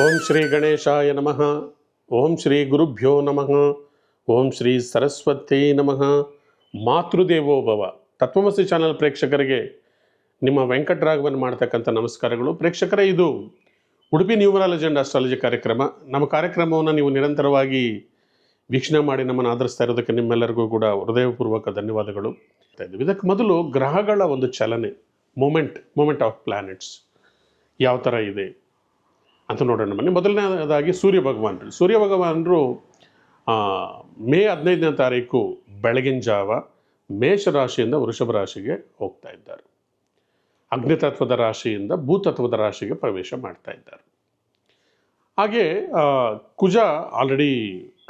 ಓಂ ಶ್ರೀ ಗಣೇಶಾಯ ನಮಃ. ಓಂ ಶ್ರೀ ಗುರುಭ್ಯೋ ನಮಃ. ಓಂ ಶ್ರೀ ಸರಸ್ವತಿ ನಮಃ. ಮಾತೃದೇವೋಭವ. ತತ್ವಮಸಿ ಚಾನಲ್ ಪ್ರೇಕ್ಷಕರಿಗೆ ನಿಮ್ಮ ವೆಂಕಟರಾಘವನ್ ಮಾಡ್ತಕ್ಕಂಥ ನಮಸ್ಕಾರಗಳು. ಪ್ರೇಕ್ಷಕರೇ, ಇದು ಉಡುಪಿ ನ್ಯೂಮರಾಲಜಿ ಆ್ಯಂಡ್ ಅಸ್ಟ್ರಾಲಜಿ ಕಾರ್ಯಕ್ರಮ. ನಮ್ಮ ಕಾರ್ಯಕ್ರಮವನ್ನು ನೀವು ನಿರಂತರವಾಗಿ ವೀಕ್ಷಣೆ ಮಾಡಿ ನಮ್ಮನ್ನು ಆಧರಿಸ್ತಾ ಇರೋದಕ್ಕೆ ನಿಮ್ಮೆಲ್ಲರಿಗೂ ಕೂಡ ಹೃದಯಪೂರ್ವಕ ಧನ್ಯವಾದಗಳು. ಇದಕ್ಕೆ ಮೊದಲು ಗ್ರಹಗಳ ಒಂದು ಚಲನೆ, ಮೂಮೆಂಟ್ ಆಫ್ ಪ್ಲಾನೆಟ್ಸ್ ಯಾವ ಥರ ಇದೆ ಅಂತ ನೋಡೋಣ ಬನ್ನಿ. ಮೊದಲನೇದಾಗಿ ಸೂರ್ಯ ಭಗವಾನರು ಮೇ 15ನೇ ತಾರೀಕು ಬೆಳಗಿನ ಜಾವ ಮೇಷರಾಶಿಯಿಂದ ವೃಷಭ ರಾಶಿಗೆ ಹೋಗ್ತಾ ಇದ್ದಾರೆ. ಅಗ್ನಿತತ್ವದ ರಾಶಿಯಿಂದ ಭೂತತ್ವದ ರಾಶಿಗೆ ಪ್ರವೇಶ ಮಾಡ್ತಾ ಇದ್ದಾರೆ. ಹಾಗೆ ಕುಜ ಆಲ್ರೆಡಿ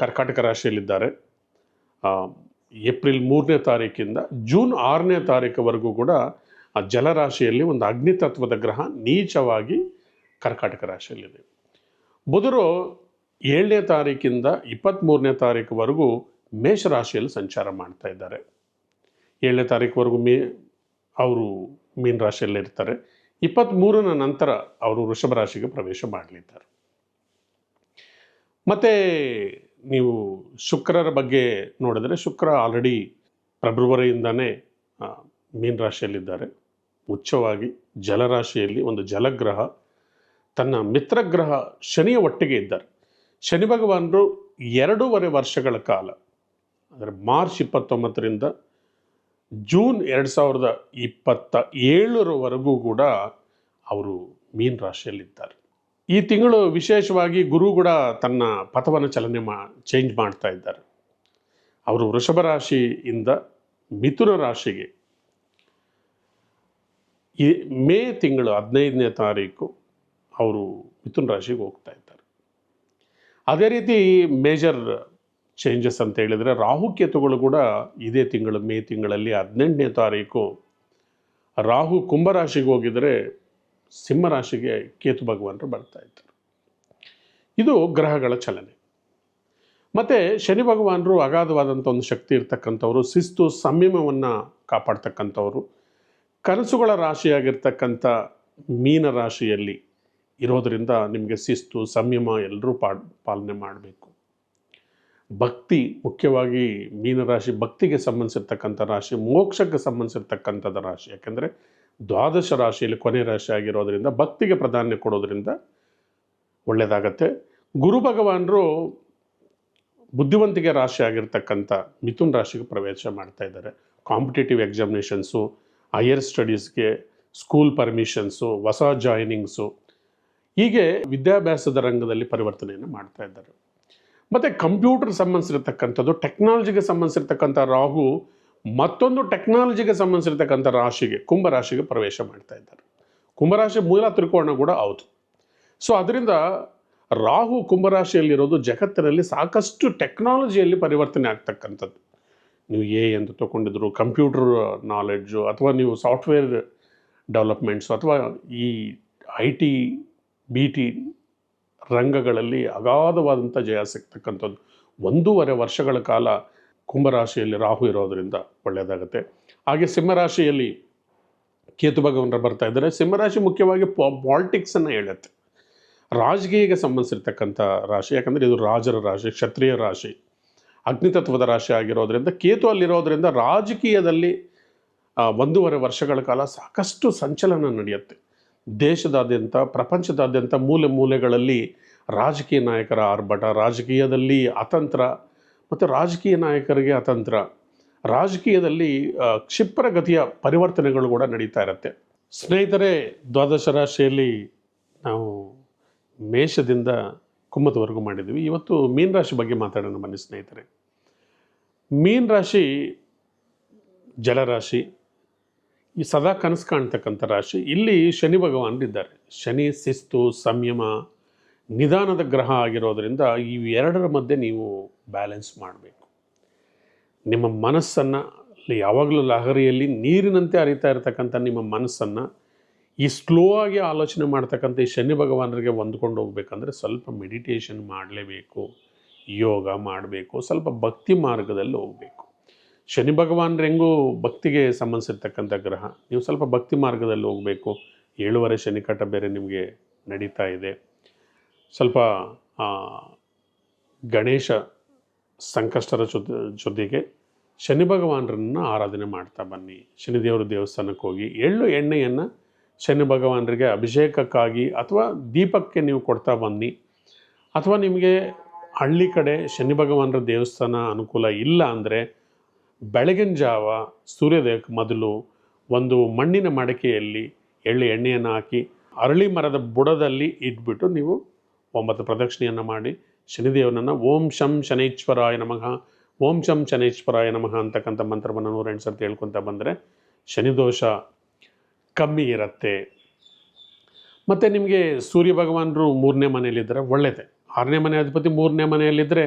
ಕರ್ಕಾಟಕ ರಾಶಿಯಲ್ಲಿದ್ದಾರೆ. ಏಪ್ರಿಲ್ 3ನೇ ತಾರೀಕಿಂದ ಜೂನ್ 6ನೇ ತಾರೀಕುವರೆಗೂ ಕೂಡ ಆ ಜಲರಾಶಿಯಲ್ಲಿ ಒಂದು ಅಗ್ನಿತತ್ವದ ಗ್ರಹ ನೀಚವಾಗಿ ಕರ್ಕಾಟಕ ರಾಶಿಯಲ್ಲಿದೆ. ಬುಧರು 7ನೇ ತಾರೀಕಿಂದ 23ನೇ ತಾರೀಕುವರೆಗೂ ಮೇಷರಾಶಿಯಲ್ಲಿ ಸಂಚಾರ ಮಾಡ್ತಾ ಇದ್ದಾರೆ. 7ನೇ ತಾರೀಕುವರೆಗೂ ಅವರು ಮೀನ ರಾಶಿಯಲ್ಲೇ ಇರ್ತಾರೆ. 23ರ ನಂತರ ಅವರು ವೃಷಭ ರಾಶಿಗೆ ಪ್ರವೇಶ ಮಾಡಲಿದ್ದಾರೆ. ಮತ್ತು ನೀವು ಶುಕ್ರರ ಬಗ್ಗೆ ನೋಡಿದ್ರೆ, ಶುಕ್ರ ಆಲ್ರೆಡಿ ಫೆಬ್ರವರಿಯಿಂದನೇ ಮೀನ ರಾಶಿಯಲ್ಲಿದ್ದಾರೆ. ಮುಖ್ಯವಾಗಿ ಜಲರಾಶಿಯಲ್ಲಿ ಒಂದು ಜಲಗ್ರಹ ತನ್ನ ಮಿತ್ರಗ್ರಹ ಶನಿಯ ಒಟ್ಟಿಗೆ ಇದ್ದಾರೆ. ಶನಿ ಭಗವಾನರು 2.5 ವರ್ಷಗಳ ಕಾಲ, ಅಂದರೆ ಮಾರ್ಚ್ 29ರಿಂದ ಜೂನ್ 2027ರವರೆಗೂ ಕೂಡ ಅವರು ಮೀನ ರಾಶಿಯಲ್ಲಿದ್ದಾರೆ. ಈ ತಿಂಗಳು ವಿಶೇಷವಾಗಿ ಗುರು ಕೂಡ ತನ್ನ ಪಥವನ್ನು ಚೇಂಜ್ ಮಾಡ್ತಾ ಇದ್ದಾರೆ. ಅವರು ವೃಷಭ ರಾಶಿಯಿಂದ ಮಿಥುನ ರಾಶಿಗೆ ಈ ಮೇ ತಿಂಗಳು 15ನೇ ತಾರೀಕು ಅವರು ಮಿಥುನ ರಾಶಿಗೆ ಹೋಗ್ತಾ ಇದ್ದಾರೆ. ಅದೇ ರೀತಿ ಮೇಜರ್ ಚೇಂಜಸ್ ಅಂತ ಹೇಳಿದರೆ, ರಾಹುಕೇತುಗಳು ಕೂಡ ಇದೇ ತಿಂಗಳು ಮೇ ತಿಂಗಳಲ್ಲಿ 18ನೇ ತಾರೀಕು ರಾಹು ಕುಂಭರಾಶಿಗೆ ಹೋಗಿದರೆ ಸಿಂಹರಾಶಿಗೆ ಕೇತು ಭಗವಾನರು ಬರ್ತಾ ಇದ್ದಾರೆ. ಇದು ಗ್ರಹಗಳ ಚಲನೆ. ಮತ್ತು ಶನಿ ಭಗವಾನರು ಅಗಾಧವಾದಂಥ ಒಂದು ಶಕ್ತಿ ಇರ್ತಕ್ಕಂಥವ್ರು, ಶಿಸ್ತು ಸಂಯಮವನ್ನು ಕಾಪಾಡ್ತಕ್ಕಂಥವ್ರು. ಕನಸುಗಳ ರಾಶಿಯಾಗಿರ್ತಕ್ಕಂಥ ಮೀನ ರಾಶಿಯಲ್ಲಿ ಇರೋದರಿಂದ ನಿಮಗೆ ಶಿಸ್ತು ಸಂಯಮ ಎಲ್ಲರೂ ಪಾಲನೆ ಮಾಡಬೇಕು. ಭಕ್ತಿ, ಮುಖ್ಯವಾಗಿ ಮೀನರಾಶಿ ಭಕ್ತಿಗೆ ಸಂಬಂಧಿಸಿರ್ತಕ್ಕಂಥ ರಾಶಿ, ಮೋಕ್ಷಕ್ಕೆ ಸಂಬಂಧಿಸಿರ್ತಕ್ಕಂಥದ್ದು ರಾಶಿ. ಯಾಕೆಂದರೆ ದ್ವಾದಶ ರಾಶಿಯಲ್ಲಿ ಕೊನೆ ರಾಶಿ ಆಗಿರೋದರಿಂದ ಭಕ್ತಿಗೆ ಪ್ರಾಧಾನ್ಯ ಕೊಡೋದ್ರಿಂದ ಒಳ್ಳೆಯದಾಗತ್ತೆ. ಗುರು ಭಗವಾನರು ಬುದ್ಧಿವಂತಿಕೆ ರಾಶಿ ಆಗಿರ್ತಕ್ಕಂಥ ಮಿಥುನ್ ರಾಶಿಗೆ ಪ್ರವೇಶ ಮಾಡ್ತಾ ಇದ್ದಾರೆ. ಕಾಂಪಿಟೇಟಿವ್ ಎಕ್ಸಾಮಿನೇಷನ್ಸು, ಹೈಯರ್ ಸ್ಟಡೀಸ್ಗೆ ಸ್ಕೂಲ್ ಪರ್ಮಿಷನ್ಸು, ಹೊಸ ಜಾಯ್ನಿಂಗ್ಸು, ಹೀಗೆ ವಿದ್ಯಾಭ್ಯಾಸದ ರಂಗದಲ್ಲಿ ಪರಿವರ್ತನೆಯನ್ನು ಮಾಡ್ತಾ ಇದ್ದಾರೆ. ಮತ್ತು ಕಂಪ್ಯೂಟರ್ ಸಂಬಂಧಿಸಿರ್ತಕ್ಕಂಥದ್ದು, ಟೆಕ್ನಾಲಜಿಗೆ ಸಂಬಂಧಿಸಿರ್ತಕ್ಕಂಥ ರಾಹು ಮತ್ತೊಂದು ಟೆಕ್ನಾಲಜಿಗೆ ಸಂಬಂಧಿಸಿರ್ತಕ್ಕಂಥ ರಾಶಿಗೆ, ಕುಂಭರಾಶಿಗೆ ಪ್ರವೇಶ ಮಾಡ್ತಾ ಇದ್ದಾರೆ. ಕುಂಭರಾಶಿ ಮೂಲ ತ್ರಿಕೋಣ ಕೂಡ ಹೌದು. ಸೊ ಅದರಿಂದ ರಾಹು ಕುಂಭರಾಶಿಯಲ್ಲಿರೋದು ಜಗತ್ತಿನಲ್ಲಿ ಸಾಕಷ್ಟು ಟೆಕ್ನಾಲಜಿಯಲ್ಲಿ ಪರಿವರ್ತನೆ ಆಗ್ತಕ್ಕಂಥದ್ದು. ನೀವು ಅಂತ ತೊಗೊಂಡಿದ್ರು, ಕಂಪ್ಯೂಟರ್ ನಾಲೆಡ್ಜು, ಅಥವಾ ನೀವು ಸಾಫ್ಟ್ವೇರ್ ಡೆವಲಪ್ಮೆಂಟ್ಸು, ಅಥವಾ ಈ IT BT ರಂಗಗಳಲ್ಲಿ ಅಗಾಧವಾದಂಥ ಜಯ ಸಿಗ್ತಕ್ಕಂಥದ್ದು. 1.5 ವರ್ಷಗಳ ಕಾಲ ಕುಂಭರಾಶಿಯಲ್ಲಿ ರಾಹು ಇರೋದರಿಂದ ಒಳ್ಳೆಯದಾಗುತ್ತೆ. ಹಾಗೆ ಸಿಂಹರಾಶಿಯಲ್ಲಿ ಕೇತು ಭಗವಾನರು ಬರ್ತಾ ಇದ್ದಾರೆ. ಸಿಂಹರಾಶಿ ಮುಖ್ಯವಾಗಿ ಪಾಲಿಟಿಕ್ಸನ್ನು ಹೇಳುತ್ತೆ, ರಾಜಕೀಯಕ್ಕೆ ಸಂಬಂಧಿಸಿರ್ತಕ್ಕಂಥ ರಾಶಿ. ಯಾಕಂದರೆ ಇದು ರಾಜರ ರಾಶಿ, ಕ್ಷತ್ರಿಯ ರಾಶಿ, ಅಗ್ನಿತತ್ವದ ರಾಶಿ ಆಗಿರೋದ್ರಿಂದ, ಕೇತು ಅಲ್ಲಿರೋದ್ರಿಂದ ರಾಜಕೀಯದಲ್ಲಿ 1.5 ವರ್ಷಗಳ ಕಾಲ ಸಾಕಷ್ಟು ಸಂಚಲನ ನಡೆಯುತ್ತೆ. ದೇಶದಾದ್ಯಂತ, ಪ್ರಪಂಚದಾದ್ಯಂತ ಮೂಲೆ ಮೂಲೆಗಳಲ್ಲಿ ರಾಜಕೀಯ ನಾಯಕರ ಆರ್ಭಟ, ರಾಜಕೀಯದಲ್ಲಿ ಅತಂತ್ರ ಮತ್ತು ರಾಜಕೀಯ ನಾಯಕರಿಗೆ ಅತಂತ್ರ, ರಾಜಕೀಯದಲ್ಲಿ ಕ್ಷಿಪ್ರಗತಿಯ ಪರಿವರ್ತನೆಗಳು ಕೂಡ ನಡೀತಾ ಇರುತ್ತೆ. ಸ್ನೇಹಿತರೆ, ದ್ವಾದಶ ರಾಶಿಯಲ್ಲಿ ನಾವು ಮೇಷದಿಂದ ಕುಂಭದವರೆಗೂ ಮಾಡಿದ್ವಿ. ಇವತ್ತು ಮೀನ ರಾಶಿ ಬಗ್ಗೆ ಮಾತಾಡೋಣ ಬನ್ನಿ ಸ್ನೇಹಿತರೆ. ಮೀನ ರಾಶಿ ಜಲರಾಶಿ, ಈ ಸದಾ ಕನಸು ಕಾಣ್ತಕ್ಕಂಥ ರಾಶಿ. ಇಲ್ಲಿ ಶನಿ ಭಗವಾನರಿದ್ದಾರೆ. ಶನಿ ಶಿಸ್ತು, ಸಂಯಮ, ನಿಧಾನದ ಗ್ರಹ ಆಗಿರೋದ್ರಿಂದ ಈ ಎರಡರ ಮಧ್ಯೆ ನೀವು ಬ್ಯಾಲೆನ್ಸ್ ಮಾಡಬೇಕು. ನಿಮ್ಮ ಮನಸ್ಸನ್ನು ಯಾವಾಗಲೂ ಲಹರಿಯಲ್ಲಿ ನೀರಿನಂತೆ ಹರಿತಾ ಇರತಕ್ಕಂಥ ನಿಮ್ಮ ಮನಸ್ಸನ್ನು ಈ ಸ್ಲೋ ಆಗಿ ಆಲೋಚನೆ ಮಾಡ್ತಕ್ಕಂಥ ಈ ಶನಿ ಭಗವಾನರಿಗೆ ಹೊಂದ್ಕೊಂಡು ಹೋಗ್ಬೇಕಂದ್ರೆ ಸ್ವಲ್ಪ ಮೆಡಿಟೇಷನ್ ಮಾಡಲೇಬೇಕು, ಯೋಗ ಮಾಡಬೇಕು, ಸ್ವಲ್ಪ ಭಕ್ತಿ ಮಾರ್ಗದಲ್ಲಿ ಹೋಗಬೇಕು. ಶನಿ ಭಗವಾನರು ಹೆಂಗೂ ಭಕ್ತಿಗೆ ಸಂಬಂಧಿಸಿರ್ತಕ್ಕಂಥ ಗ್ರಹ. ನೀವು ಸ್ವಲ್ಪ ಭಕ್ತಿ ಮಾರ್ಗದಲ್ಲಿ ಹೋಗಬೇಕು. 7.5 ಶನಿಕಾಟ ಬೇರೆ ನಿಮಗೆ ನಡೀತಾ ಇದೆ. ಸ್ವಲ್ಪ ಆ, ಗಣೇಶ ಸಂಕಷ್ಟರ ಜೊತೆಗೆ ಶನಿ ಭಗವಾನರನ್ನು ಆರಾಧನೆ ಮಾಡ್ತಾ ಬನ್ನಿ. ಶನಿದೇವರ ದೇವಸ್ಥಾನಕ್ಕೆ ಹೋಗಿ ಎಳ್ಳು ಎಣ್ಣೆಯನ್ನು ಶನಿ ಭಗವಾನರಿಗೆ ಅಭಿಷೇಕಕ್ಕಾಗಿ ಅಥವಾ ದೀಪಕ್ಕೆ ನೀವು ಕೊಡ್ತಾ ಬನ್ನಿ. ಅಥವಾ ನಿಮಗೆ ಹಳ್ಳಿ ಕಡೆ ಶನಿ ಭಗವಾನರ ದೇವಸ್ಥಾನ ಅನುಕೂಲ ಇಲ್ಲ ಅಂದರೆ ಬೆಳಗಿನ ಜಾವ ಸೂರ್ಯೋದಯಕ್ಕೆ ಮೊದಲು ಒಂದು ಮಣ್ಣಿನ ಮಡಕೆಯಲ್ಲಿ ಎಳ್ಳು ಎಣ್ಣೆಯನ್ನು ಹಾಕಿ ಅರಳಿ ಮರದ ಬುಡದಲ್ಲಿ ಇಟ್ಬಿಟ್ಟು ನೀವು 9 ಪ್ರದಕ್ಷಿಣೆಯನ್ನು ಮಾಡಿ ಶನಿದೇವನನ್ನು ಓಂ ಶಂ ಶನೈಶ್ವರಾಯ ನಮಃ, ಓಂ ಶಂ ಶನೈಶ್ವರಾಯ ನಮಃ ಅಂತಕ್ಕಂಥ ಮಂತ್ರವನ್ನು 108 ಸರ್ತಿ ಹೇಳ್ಕೊತ ಬಂದರೆ ಶನಿದೋಷ ಕಮ್ಮಿ ಇರುತ್ತೆ. ಮತ್ತು ನಿಮಗೆ ಸೂರ್ಯ ಭಗವಾನರು 3ನೇ ಮನೆಯಲ್ಲಿದ್ದರೆ ಒಳ್ಳೆಯದೇ. 6ನೇ ಮನೆ ಅಧಿಪತಿ 3ನೇ ಮನೆಯಲ್ಲಿದ್ದರೆ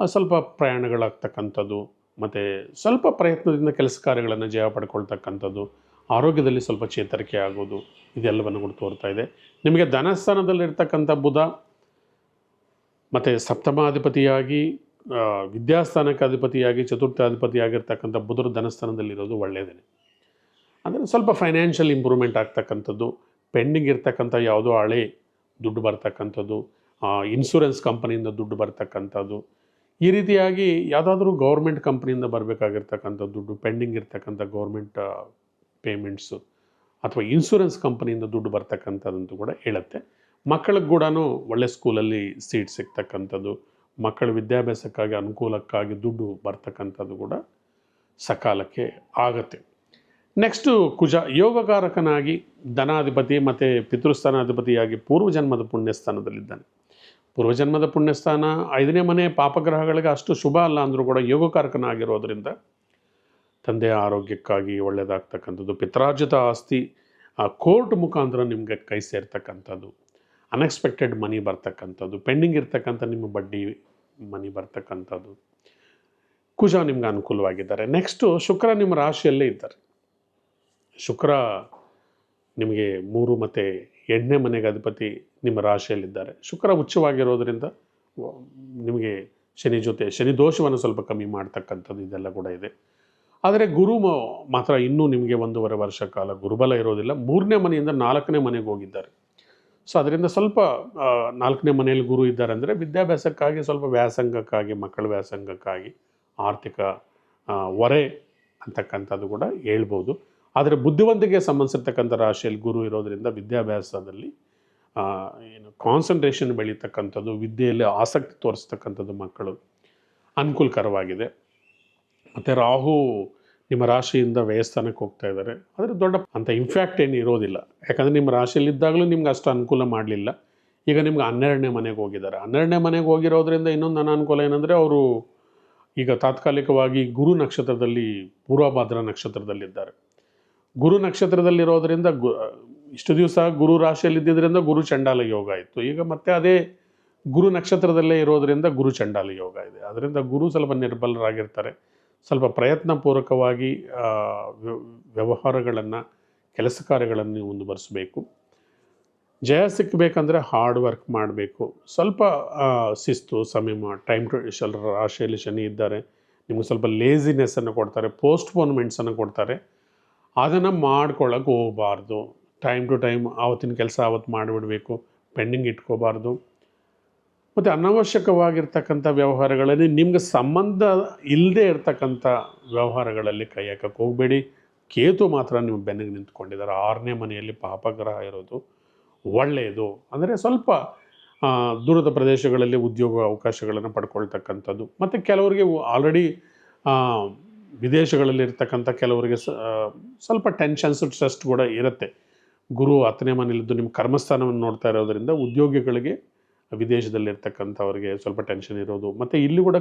ಸ್ವಲ್ಪ ಪ್ರಯಾಣಗಳಾಗ್ತಕ್ಕಂಥದ್ದು, ಮತ್ತು ಸ್ವಲ್ಪ ಪ್ರಯತ್ನದಿಂದ ಕೆಲಸ ಕಾರ್ಯಗಳನ್ನು ಜಯ ಪಡ್ಕೊಳ್ತಕ್ಕಂಥದ್ದು, ಆರೋಗ್ಯದಲ್ಲಿ ಸ್ವಲ್ಪ ಚೇತರಿಕೆ ಆಗೋದು, ಇದೆಲ್ಲವನ್ನು ಕೂಡ ತೋರ್ತಾ ಇದೆ. ನಿಮಗೆ ಧನಸ್ಥಾನದಲ್ಲಿರ್ತಕ್ಕಂಥ ಬುಧ ಮತ್ತು ಸಪ್ತಮಾಧಿಪತಿಯಾಗಿ ವಿದ್ಯಾಸ್ಥಾನಕ್ಕೆ ಅಧಿಪತಿಯಾಗಿ ಚತುರ್ಥಾಧಿಪತಿಯಾಗಿರ್ತಕ್ಕಂಥ ಬುಧರು ಧನಸ್ಥಾನದಲ್ಲಿರೋದು ಒಳ್ಳೆಯದೇ. ಅಂದರೆ ಸ್ವಲ್ಪ ಫೈನಾನ್ಷಿಯಲ್ ಇಂಪ್ರೂವ್ಮೆಂಟ್ ಆಗ್ತಕ್ಕಂಥದ್ದು, ಪೆಂಡಿಂಗ್ ಇರ್ತಕ್ಕಂಥ ಯಾವುದೋ ಹಳೆ ದುಡ್ಡು ಬರ್ತಕ್ಕಂಥದ್ದು, ಇನ್ಶೂರೆನ್ಸ್ ಕಂಪನಿಯಿಂದ ದುಡ್ಡು ಬರ್ತಕ್ಕಂಥದ್ದು, ಈ ರೀತಿಯಾಗಿ ಯಾವುದಾದ್ರೂ ಗೌರ್ಮೆಂಟ್ ಕಂಪ್ನಿಯಿಂದ ಬರಬೇಕಾಗಿರ್ತಕ್ಕಂಥ ದುಡ್ಡು, ಪೆಂಡಿಂಗ್ ಇರ್ತಕ್ಕಂಥ ಗೌರ್ಮೆಂಟ್ ಪೇಮೆಂಟ್ಸು ಅಥವಾ ಇನ್ಶೂರೆನ್ಸ್ ಕಂಪನಿಯಿಂದ ದುಡ್ಡು ಬರ್ತಕ್ಕಂಥದ್ದಂತೂ ಕೂಡ ಹೇಳುತ್ತೆ. ಮಕ್ಕಳಿಗೆ ಕೂಡ ಒಳ್ಳೆ ಸ್ಕೂಲಲ್ಲಿ ಸೀಟ್ ಸಿಗ್ತಕ್ಕಂಥದ್ದು, ಮಕ್ಕಳ ವಿದ್ಯಾಭ್ಯಾಸಕ್ಕಾಗಿ ಅನುಕೂಲಕ್ಕಾಗಿ ದುಡ್ಡು ಬರ್ತಕ್ಕಂಥದ್ದು ಕೂಡ ಸಕಾಲಕ್ಕೆ ಆಗುತ್ತೆ. ನೆಕ್ಸ್ಟು ಕುಜ ಯೋಗಕಾರಕನಾಗಿ ಧನಾಧಿಪತಿ ಮತ್ತು ಪಿತೃಸ್ಥಾನಾಧಿಪತಿಯಾಗಿ ಪೂರ್ವಜನ್ಮದ ಪುಣ್ಯಸ್ಥಾನದಲ್ಲಿದ್ದಾನೆ. ಪೂರ್ವಜನ್ಮದ ಪುಣ್ಯಸ್ಥಾನ 5ನೇ ಮನೆ ಪಾಪಗ್ರಹಗಳಿಗೆ ಅಷ್ಟು ಶುಭ ಅಲ್ಲ ಅಂದರೂ ಕೂಡ ಯೋಗಕಾರಕನಾಗಿರೋದ್ರಿಂದ ತಂದೆಯ ಆರೋಗ್ಯಕ್ಕಾಗಿ ಒಳ್ಳೆಯದಾಗ್ತಕ್ಕಂಥದ್ದು, ಪಿತ್ರಾರ್ಜಿತ ಆಸ್ತಿ ಕೋರ್ಟ್ ಮುಖಾಂತರ ನಿಮಗೆ ಕೈ ಸೇರ್ತಕ್ಕಂಥದ್ದು, ಅನ್ಎಕ್ಸ್ಪೆಕ್ಟೆಡ್ ಮನಿ ಬರ್ತಕ್ಕಂಥದ್ದು, ಪೆಂಡಿಂಗ್ ಇರ್ತಕ್ಕಂಥ ನಿಮ್ಮ ಬಡ್ಡಿ ಮನಿ ಬರ್ತಕ್ಕಂಥದ್ದು, ಕುಜ ನಿಮ್ಗೆ ಅನುಕೂಲವಾಗಿದ್ದಾರೆ. ನೆಕ್ಸ್ಟು ಶುಕ್ರ ನಿಮ್ಮ ರಾಶಿಯಲ್ಲೇ ಇದ್ದಾರೆ. ಶುಕ್ರ ನಿಮಗೆ 3 ಮತ್ತು 8ನೇ ಮನೆಗೆ ಅಧಿಪತಿ ನಿಮ್ಮ ರಾಶಿಯಲ್ಲಿದ್ದಾರೆ. ಶುಕ್ರ ಉಚ್ಚವಾಗಿರೋದ್ರಿಂದ ನಿಮಗೆ ಶನಿ ಜೊತೆ ಶನಿ ದೋಷವನ್ನು ಸ್ವಲ್ಪ ಕಮ್ಮಿ ಮಾಡ್ತಕ್ಕಂಥದ್ದು ಇದೆಲ್ಲ ಕೂಡ ಇದೆ. ಆದರೆ ಗುರು ಮಾತ್ರ ಇನ್ನೂ ನಿಮಗೆ 1.5 ವರ್ಷ ಕಾಲ ಗುರುಬಲ ಇರೋದಿಲ್ಲ. 3ನೇ ಮನೆಯಿಂದ 4ನೇ ಮನೆಗೆ ಹೋಗಿದ್ದಾರೆ. ಸೊ ಅದರಿಂದ ಸ್ವಲ್ಪ 4ನೇ ಮನೆಯಲ್ಲಿ ಗುರು ಇದ್ದಾರೆ ಅಂದರೆ ವಿದ್ಯಾಭ್ಯಾಸಕ್ಕಾಗಿ ಸ್ವಲ್ಪ ವ್ಯಾಸಂಗಕ್ಕಾಗಿ, ಮಕ್ಕಳ ವ್ಯಾಸಂಗಕ್ಕಾಗಿ ಆರ್ಥಿಕ ಹೊರೆ ಅಂತಕ್ಕಂಥದ್ದು ಕೂಡ ಹೇಳ್ಬೋದು. ಆದರೆ ಬುದ್ಧಿವಂತಿಗೆ ಸಂಬಂಧಿಸಿರ್ತಕ್ಕಂಥ ರಾಶಿಯಲ್ಲಿ ಗುರು ಇರೋದರಿಂದ ವಿದ್ಯಾಭ್ಯಾಸದಲ್ಲಿ ಏನು ಕಾನ್ಸಂಟ್ರೇಷನ್ ಬೆಳೀತಕ್ಕಂಥದ್ದು, ವಿದ್ಯೆಯಲ್ಲಿ ಆಸಕ್ತಿ ತೋರಿಸ್ತಕ್ಕಂಥದ್ದು ಮಕ್ಕಳು ಅನುಕೂಲಕರವಾಗಿದೆ. ಮತ್ತು ರಾಹು ನಿಮ್ಮ ರಾಶಿಯಿಂದ ವ್ಯಯಸ್ಥಾನಕ್ಕೆ ಹೋಗ್ತಾ ಇದ್ದಾರೆ. ಆದರೆ ದೊಡ್ಡ ಅಂಥ ಇಂಫ್ಯಾಕ್ಟ್ ಏನು ಇರೋದಿಲ್ಲ. ಯಾಕಂದರೆ ನಿಮ್ಮ ರಾಶಿಯಲ್ಲಿದ್ದಾಗಲೂ ನಿಮ್ಗೆ ಅಷ್ಟು ಅನುಕೂಲ ಮಾಡಲಿಲ್ಲ. ಈಗ ನಿಮ್ಗೆ 12ನೇ ಮನೆಗೆ ಹೋಗಿದ್ದಾರೆ. 12ನೇ ಮನೆಗೆ ಹೋಗಿರೋದ್ರಿಂದ ಇನ್ನೊಂದು ಅನಾನುಕೂಲ ಏನಂದರೆ ಅವರು ಈಗ ತಾತ್ಕಾಲಿಕವಾಗಿ ಗುರು ನಕ್ಷತ್ರದಲ್ಲಿ ಪೂರ್ವಭಾದ್ರ ನಕ್ಷತ್ರದಲ್ಲಿದ್ದಾರೆ. ಗುರು ನಕ್ಷತ್ರದಲ್ಲಿರೋದರಿಂದ ಇಷ್ಟು ದಿವಸ ಗುರು ರಾಶಿಯಲ್ಲಿದ್ದರಿಂದ ಗುರು ಚಂಡಾಲ ಯೋಗ ಇತ್ತು. ಈಗ ಮತ್ತೆ ಅದೇ ಗುರು ನಕ್ಷತ್ರದಲ್ಲೇ ಇರೋದರಿಂದ ಗುರು ಚಂಡಾಲ ಯೋಗ ಇದೆ. ಅದರಿಂದ ಗುರು ಸ್ವಲ್ಪ ನಿರ್ಬಲರಾಗಿರ್ತಾರೆ. ಸ್ವಲ್ಪ ಪ್ರಯತ್ನಪೂರ್ವಕವಾಗಿ ವ್ಯವಹಾರಗಳನ್ನು, ಕೆಲಸ ಕಾರ್ಯಗಳನ್ನು ನೀವು ಮುಂದುವರಿಸಬೇಕು. ಜಯ ಸಿಕ್ಕಬೇಕಂದ್ರೆ ಹಾರ್ಡ್ ವರ್ಕ್ ಮಾಡಬೇಕು. ಸ್ವಲ್ಪ ಶಿಸ್ತು, ಸಂಯಮ, ಟೈಮ್ ಟು ರಾಶಿಯಲ್ಲಿ ಶನಿ ಇದ್ದಾರೆ. ನಿಮಗೆ ಸ್ವಲ್ಪ ಲೇಸಿನೆಸ್ಸನ್ನು ಕೊಡ್ತಾರೆ, ಪೋಸ್ಟ್ಪೋನ್ಮೆಂಟ್ಸನ್ನು ಕೊಡ್ತಾರೆ. ಅದನ್ನು ಮಾಡ್ಕೊಳ್ಳೋಕೆ ಹೋಗಬಾರ್ದು. ಟೈಮ್ ಟು ಟೈಮ್ ಆವತ್ತಿನ ಕೆಲಸ ಆವತ್ತು ಮಾಡಿಬಿಡಬೇಕು, ಪೆಂಡಿಂಗ್ ಇಟ್ಕೋಬಾರ್ದು. ಮತ್ತು ಅನಾವಶ್ಯಕವಾಗಿರ್ತಕ್ಕಂಥ ವ್ಯವಹಾರಗಳಲ್ಲಿ ನಿಮ್ಗೆ ಸಂಬಂಧ ಇಲ್ಲದೆ ಇರ್ತಕ್ಕಂಥ ವ್ಯವಹಾರಗಳಲ್ಲಿ ಕೈ ಹಾಕಕ್ಕೆ ಹೋಗಬೇಡಿ. ಕೇತು ಮಾತ್ರ ನಿಮ್ಮ ಬೆನ್ನಿಗೆ ನಿಂತ್ಕೊಂಡಿದ್ದಾರೆ. 6ನೇ ಮನೆಯಲ್ಲಿ ಪಾಪಗ್ರಹ ಇರೋದು ಒಳ್ಳೆಯದು. ಅಂದರೆ ಸ್ವಲ್ಪ ದೂರದ ಪ್ರದೇಶಗಳಲ್ಲಿ ಉದ್ಯೋಗ ಅವಕಾಶಗಳನ್ನು ಪಡ್ಕೊಳ್ತಕ್ಕಂಥದ್ದು. ಮತ್ತು ಕೆಲವರಿಗೆ ಆಲ್ರೆಡಿ ವಿದೇಶಗಳಲ್ಲಿ ಇರ್ತಕ್ಕಂಥ ಕೆಲವರಿಗೆ ಸ್ವಲ್ಪ ಟೆನ್ಷನ್ಸ್, ಸ್ಟ್ರೆಸ್ ಕೂಡ ಇರುತ್ತೆ. ಗುರು 10ನೇ ಮನೆಯಲ್ಲಿದ್ದು ನಿಮ್ಮ ಕರ್ಮಸ್ಥಾನವನ್ನು ನೋಡ್ತಾ ಇರೋದರಿಂದ ಉದ್ಯೋಗಿಗಳಿಗೆ ವಿದೇಶದಲ್ಲಿರ್ತಕ್ಕಂಥವ್ರಿಗೆ ಸ್ವಲ್ಪ ಟೆನ್ಷನ್ ಇರೋದು. ಮತ್ತು ಇಲ್ಲಿ ಕೂಡ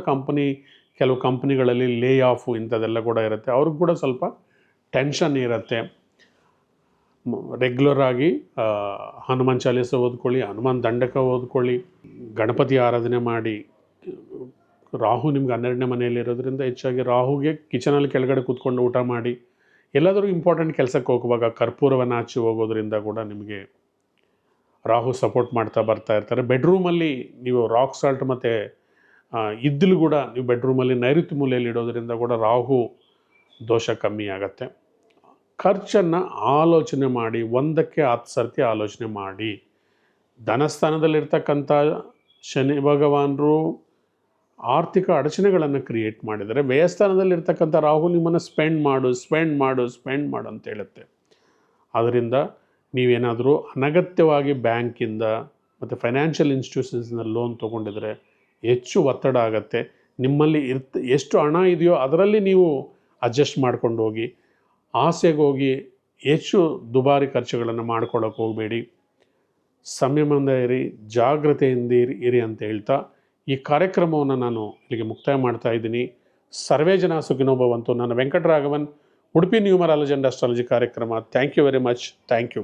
ಕೆಲವು ಕಂಪ್ನಿಗಳಲ್ಲಿ ಲೇ ಆಫು ಇಂಥದ್ದೆಲ್ಲ ಕೂಡ ಇರುತ್ತೆ. ಅವ್ರಿಗೆ ಕೂಡ ಸ್ವಲ್ಪ ಟೆನ್ಷನ್ ಇರುತ್ತೆ. ರೆಗ್ಯುಲರ್ ಆಗಿ ಹನುಮಾನ್ ಚಾಲೀಸ ಓದ್ಕೊಳ್ಳಿ, ಹನುಮಾನ್ ದಂಡಕ ಓದ್ಕೊಳ್ಳಿ, ಗಣಪತಿ ಆರಾಧನೆ ಮಾಡಿ. ರಾಹು ನಿಮ್ಗೆ 12ನೇ ಮನೆಯಲ್ಲಿ ಇರೋದ್ರಿಂದ ಹೆಚ್ಚಾಗಿ ರಾಹುಗೆ ಕಿಚನಲ್ಲಿ ಕೆಳಗಡೆ ಕೂತ್ಕೊಂಡು ಊಟ ಮಾಡಿ. ಎಲ್ಲಾದರೂ ಇಂಪಾರ್ಟೆಂಟ್ ಕೆಲಸಕ್ಕೆ ಹೋಗುವಾಗ ಕರ್ಪೂರವನ್ನು ಹಚ್ಚಿ ಹೋಗೋದ್ರಿಂದ ಕೂಡ ನಿಮಗೆ ರಾಹು ಸಪೋರ್ಟ್ ಮಾಡ್ತಾ ಬರ್ತಾ ಇರ್ತಾರೆ. ಬೆಡ್ರೂಮಲ್ಲಿ ನೀವು ರಾಕ್ ಸಾಲ್ಟ್ ಮತ್ತು ಇದ್ದಲು ಕೂಡ ನೀವು ಬೆಡ್ರೂಮಲ್ಲಿ ನೈಋತ್ಯ ಮೂಲೆಯಲ್ಲಿ ಇಡೋದ್ರಿಂದ ಕೂಡ ರಾಹು ದೋಷ ಕಮ್ಮಿ ಆಗುತ್ತೆ. ಖರ್ಚನ್ನು ಆಲೋಚನೆ ಮಾಡಿ, 1ಕ್ಕೆ 10 ಸರ್ತಿ ಆಲೋಚನೆ ಮಾಡಿ. ಧನಸ್ಥಾನದಲ್ಲಿರ್ತಕ್ಕಂಥ ಶನಿ ಭಗವಾನರು ಆರ್ಥಿಕ ಅಡಚಣೆಗಳನ್ನು ಕ್ರಿಯೇಟ್ ಮಾಡಿದರೆ, ವ್ಯಯಸ್ಥಾನದಲ್ಲಿರ್ತಕ್ಕಂಥ ರಾಹು ನಿಮ್ಮನ್ನು ಸ್ಪೆಂಡ್ ಮಾಡು ಅಂತ ಹೇಳುತ್ತೆ. ಆದ್ದರಿಂದ ನೀವೇನಾದರೂ ಅನಗತ್ಯವಾಗಿ ಬ್ಯಾಂಕಿಂದ ಮತ್ತು ಫೈನಾನ್ಷಿಯಲ್ ಇನ್ಸ್ಟಿಟ್ಯೂಷನ್ಸಿಂದ ಲೋನ್ ತೊಗೊಂಡಿದ್ರೆ ಹೆಚ್ಚು ಒತ್ತಡ ಆಗತ್ತೆ. ನಿಮ್ಮಲ್ಲಿ ಎಷ್ಟು ಹಣ ಇದೆಯೋ ಅದರಲ್ಲಿ ನೀವು ಅಡ್ಜಸ್ಟ್ ಮಾಡ್ಕೊಂಡು ಹೋಗಿ, ಆಸೆಗೋಗಿ ಹೆಚ್ಚು ದುಬಾರಿ ಖರ್ಚುಗಳನ್ನು ಮಾಡ್ಕೊಳ್ಳೋಕೆ ಹೋಗಬೇಡಿ. ಸಂಯಮದಿಂದ ಇರಿ, ಜಾಗ್ರತೆಯಿಂದ ಇರಿ ಅಂತ ಹೇಳ್ತಾ ಈ ಕಾರ್ಯಕ್ರಮವನ್ನು ನಾನು ಇಲ್ಲಿಗೆ ಮುಕ್ತಾಯ ಮಾಡ್ತಾ ಇದ್ದೀನಿ. ಸರ್ವೇ ಜನ ಸುಖಿನೋ ಭವಂತು. ನಾನು Venkataraghavan, Udupi numerology and astrology ಕಾರ್ಯಕ್ರಮ. Thank you very much. Thank you.